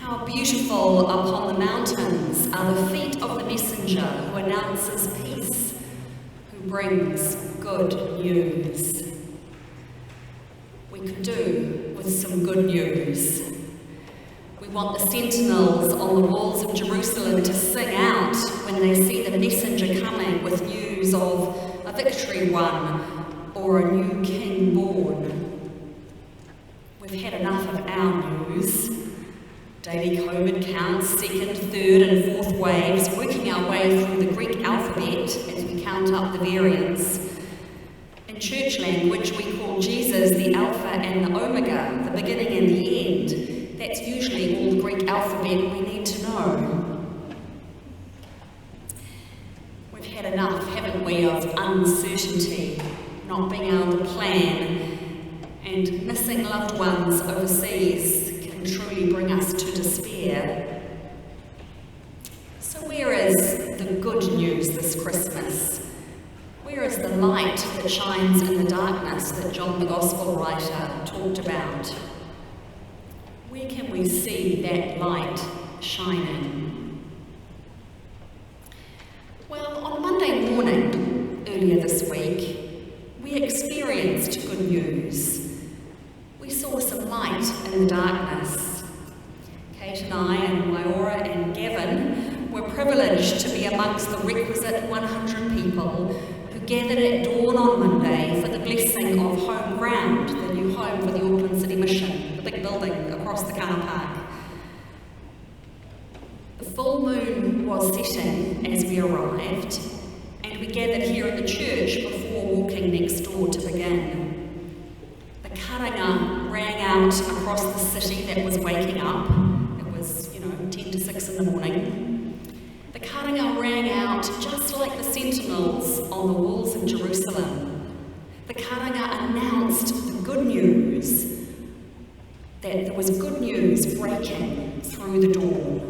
How beautiful upon the mountains are the feet of the messenger who announces peace, who brings good news. We could do with some good news. We want the sentinels on the walls of Jerusalem to sing out when they see the messenger coming with news of a victory won or a new king born. We've had enough of our news. Daily COVID counts, second, third and fourth waves, working our way through the Greek alphabet as we count up the variants. In church language, we call Jesus the Alpha and the Omega, the beginning and the end. That's usually all the Greek alphabet we need to know. We've had enough, haven't we, of uncertainty, not being able to plan, and missing loved ones overseas can truly bring us to despair. So where is the good news this Christmas? Where is the light that shines in the darkness that John the Gospel writer talked about? Where can we see that light shining? Well, on Monday morning, earlier this week, we experienced good news. We saw some light in the darkness. Kate and I and Myora and Gavin were privileged to be amongst the requisite 100 people who gathered at dawn on Monday for the blessing of Home Ground, the new home for the Auckland City Mission, the big building across the car park. The full moon was setting as we arrived, and we gathered here at the church before walking next door to begin. The karanga rang out across the city that was waking up. It was, 10 to 6 in the morning. The karanga rang out just like the sentinels on the walls of Jerusalem. The karanga announced the good news, that there was good news breaking through the dawn.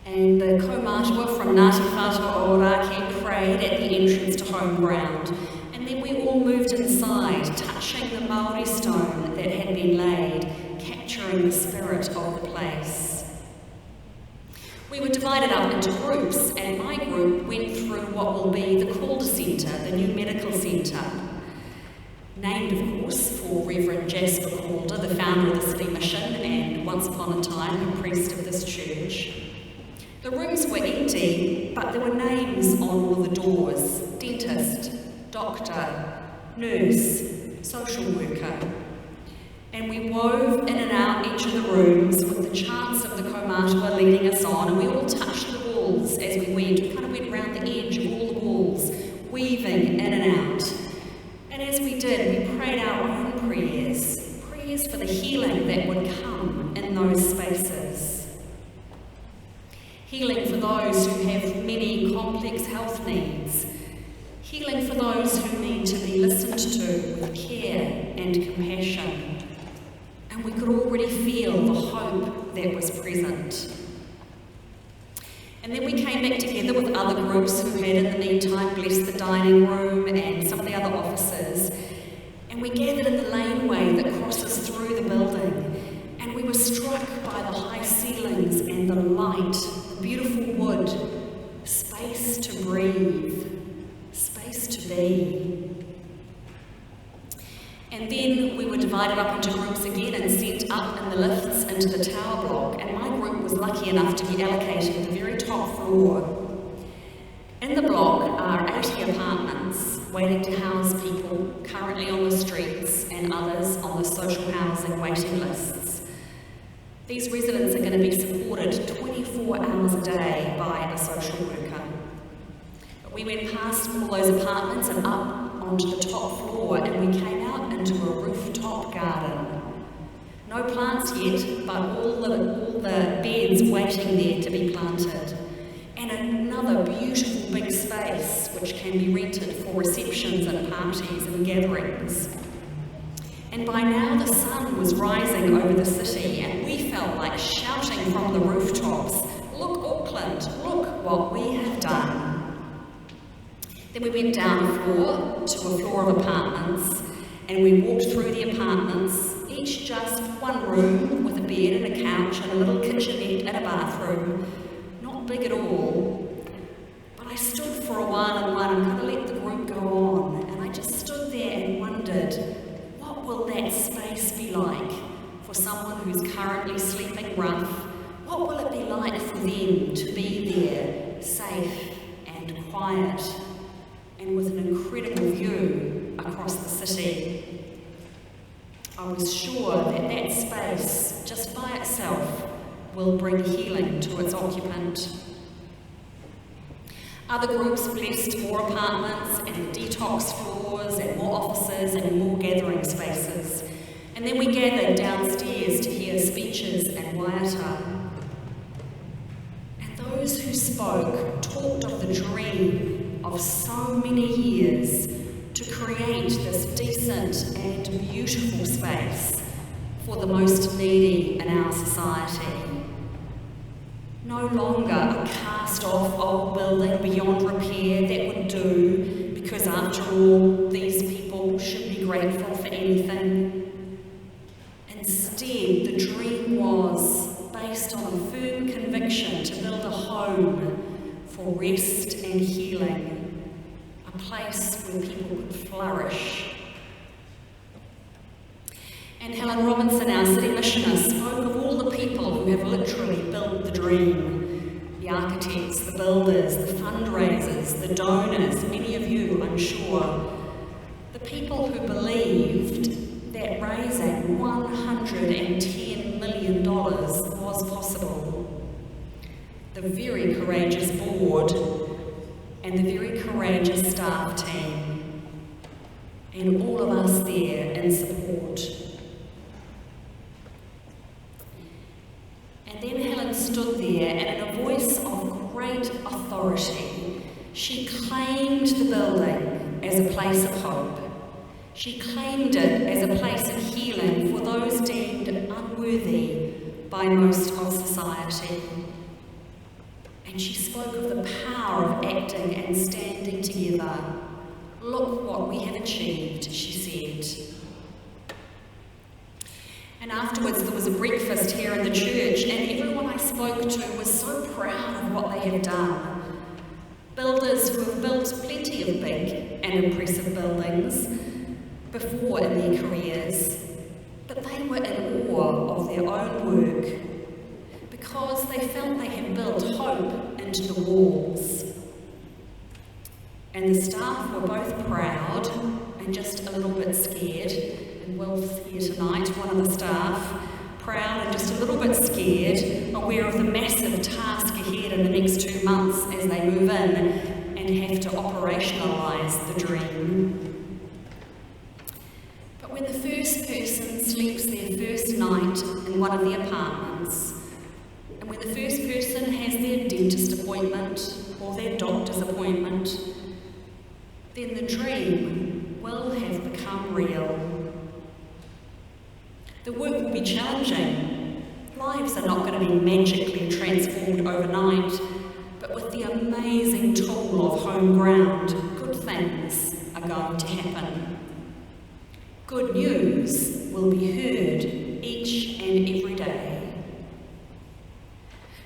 And the kaumātua from Ngāti Whātua Ōrākei prayed at the entrance to Home Ground. And then we all moved inside, touching the Māori stone that had been laid, capturing the spirit of the place. We were divided up into groups, and my group went through what will be the Calder Centre, the new medical centre, named, of course, for Reverend Jasper Calder, the founder of the City Mission, and once upon a time, a priest of this church. The rooms were empty, but there were names on all the doors: dentist, doctor, nurse, social worker. And we wove in and out each of the rooms with the chants of the kaumātua leading us on, and we all touched the walls as we went. We kind of went round the edge of all the walls, weaving in and out. And as we did, we prayed our own prayers for the healing that would come in those spaces. Healing for those who have many complex health needs. Healing for those who need to be listened to with care and compassion. And we could already feel the hope that was present. And then we came back together with other groups who had in the meantime blessed the dining room and some of the other offices. And we gathered in the laneway that crosses through the building. And we were struck by the high ceilings and the light, the beautiful wood, space to breathe. Space to be. And then we were divided up into groups again and sent up in the lifts into the tower block, and my group was lucky enough to be allocated the very top floor. In the block are 80 apartments waiting to house people currently on the streets and others on the social housing waiting lists. These residents are going to be supported 24 hours a day by a social worker. We went past all those apartments and up onto the top floor, and we came out into a rooftop garden. No plants yet, but all the beds waiting there to be planted. And another beautiful big space which can be rented for receptions and parties and gatherings. And by now the sun was rising over the city, and we felt like shouting from the rooftops, "Look, Auckland, look what we have done." Then we went down a floor to a floor of apartments, and we walked through the apartments, each just one room with a bed and a couch and a little kitchenette and a bathroom, not big at all. But I stood for a while in one and kind of let the group go on, and I just stood there and wondered, what will that space be like for someone who's currently sleeping rough? What will it be like for them to be there, safe and quiet, and with an incredible view across the city? I was sure that that space, just by itself, will bring healing to its occupant. Other groups blessed more apartments and detox floors and more offices and more gathering spaces. And then we gathered downstairs to hear speeches and waiata. And those who spoke talked of the dream of so many years to create this decent and beautiful space for the most needy in our society. No longer a cast-off old building beyond repair that would do, because after all, these people should be grateful for anything. Instead, the dream was based on a firm conviction to build a home for rest and healing, a place where people could flourish. And Helen Robinson, our city missioner, spoke of all the people who have literally built the dream. The architects, the builders, the fundraisers, the donors, many of you, I'm sure. The people who believed that raising $110 million was possible. The very courageous board and the very courageous staff team, and all of us there in support. And then Helen stood there, and in a voice of great authority, she claimed the building as a place of hope. She claimed it as a place of healing for those deemed unworthy by most of society. And she spoke of the power of acting and standing together. Look what we have achieved, she said. And afterwards there was a breakfast here in the church, and everyone I spoke to was so proud of what they had done. Builders who have built plenty of big and impressive buildings before in their careers, but they were in awe of their own work because they felt they had built hope into the walls. And the staff were both proud and just a little bit scared. And Will's here tonight, one of the staff, proud and just a little bit scared, aware of the massive task ahead in the next 2 months as they move in and have to operationalise the dream. But when the first person sleeps their first night in one of the apartments, and when the first person has their dentist appointment or their doctor's appointment, then the dream will have become real. The work will be challenging. Lives are not going to be magically transformed overnight, but with the amazing tool of home ground, good things are going to happen. Good news will be heard each and every day.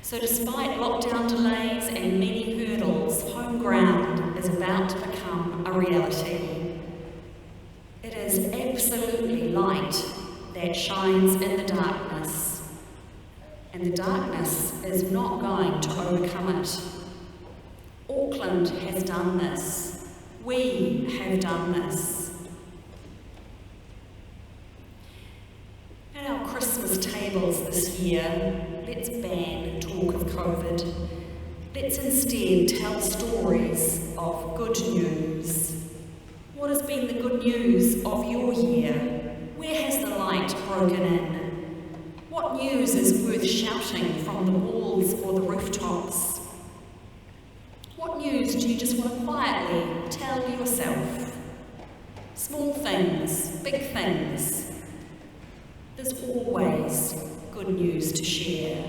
So despite lockdown delays and many hurdles, home ground is about to become a reality. It is absolutely light that shines in the darkness, and the darkness is not going to overcome it. Auckland has done this. We have done this. At our Christmas tables this year, let's ban talk of COVID. Let's instead tell stories of good news. What has been the good news of your year? Where has the light broken in? What news is worth shouting from the walls or the rooftops? What news do you just want to quietly tell yourself? Small things, big things. There's always good news to share.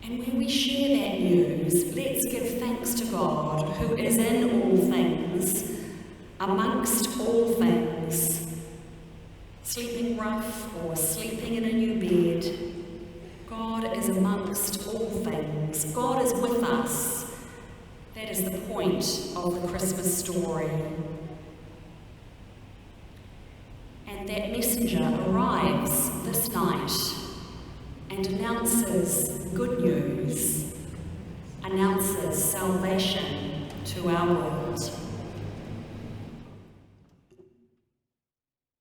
And when we share that news, let's give thanks to God, who is in all things, amongst all things. sleeping rough or sleeping in a new bed, God is amongst all things. God is with us. That is the point of the Christmas story. And that messenger arrives this night and announces good news, announces salvation to our world.